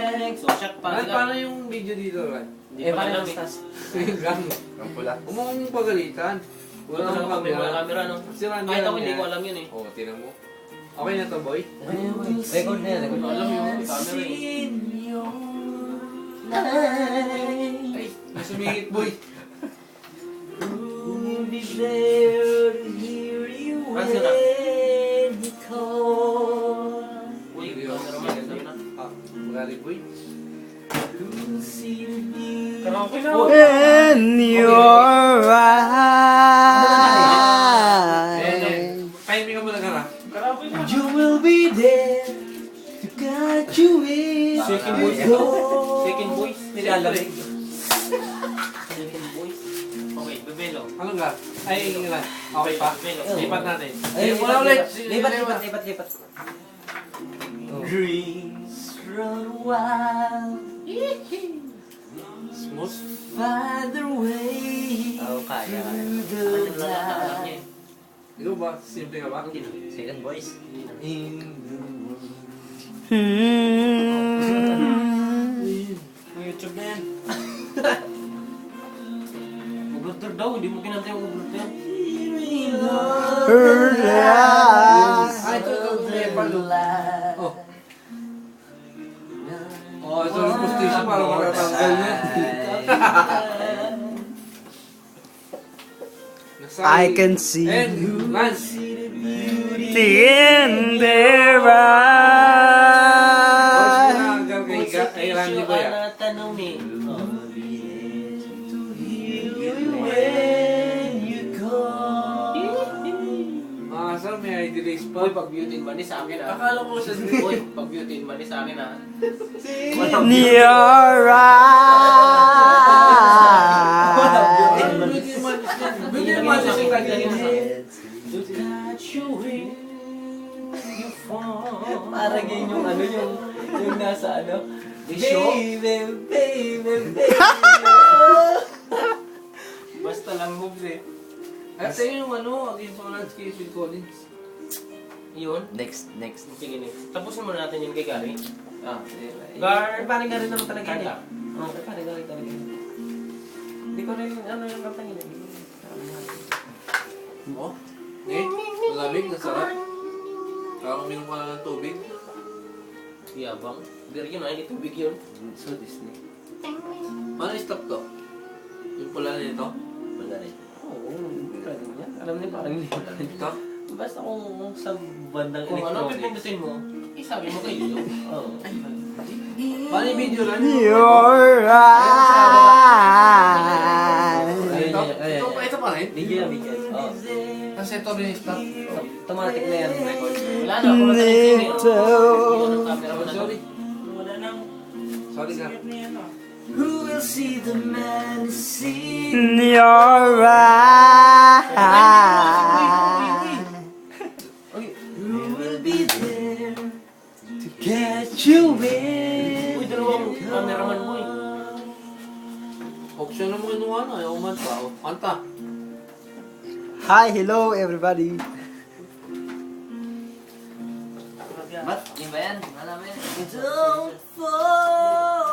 So, shock pa. Paano yung video dito, Ran? Hindi pa alam eh. Yung gang. Ang pula. Umong pagalitan. Wala Wala nang kang camera, no? Si Randy Kahit ako lang hindi yan. ko alam yun eh. Oo, tinan mo. Okay na to, boy? Record na yan, record na. Alam yun, camera eh. Ay, may sumingit, boy. Kasi na. Uy, camera man, ganda yun ah. Ah, magaling, boy. Karaoke na. In your eyes, Pahingi ka muna ka na. Karaoke na. you will be there to guide you in. Second voice ito. Second voice. Nilalamig. Second voice. Okay, bebelo. Ano nga? Ay, ingin lang. Okay pa? Bebelo. Lipat natin. Ay, Wala ulit. lipat. Dreams run wild, Smooth. find their way Kaya. through the Alam niya night. eh. Ikaw ba? Simple ka ba? Second voice. In the world. YouTube na yan. Ublurter daw, hindi mo kinanta yung ublurter. Ay, ito. Oh. Oh, ito yung postation para makatanggal na. I can see And, Lance. in their Boys, eyes. pinakagal kay Randy ba yan? Tanong ni. Sir, may delays pa. Boy, pag beauty money sa akin ah. Akala ko siya Boy, pag beauty money sa akin ah. In your eyes. Bigyan mo siya siya kanina. Parang yun yung ano yung nasa ano. Show? Baby. Basta lang moves eh. At sa yung ano, against on landscape with Collins. Yun. Next. Sige, next. Tapusin muna natin yung kay Gary. Ah, Gar, Parang gano'n naman talaga yun Kanta. eh. Oo, parang gano'n talaga yun. Hindi ko rin ano yung kanta yun eh. mo? Malamig, nasarap. Parang uminom ka na ng tubig. Yabang. Dari yun, ay tubig yun. So Disney. Paano i-stop to? Yung pula na ito? Wala rin. Oo, pwede niya. Alam niya parang hindi wala rin. Ito? Basta kung sa bandang Kung ano electronic. pipindutin mo, isabi mo kayo. Oo. Paano yung video lang? Your Ito? eyes. Ito pa rin? Video na video. Oo. Kasi ito rin i-stop. Automatic na yan. Record. Wala na, ako matalik Nito. Yun ang camera mo na. Sorry. Wala nang... Sorry ka. Who will see the man in your eyes? Who will be there to catch you in? Uy, dalawang cameraman mo eh. Option na mo kinuha na. Ayaw man pa. O, kanta. Hi, hello everybody. Ba't? Di ba yan? Alam mo yan? Don't fall.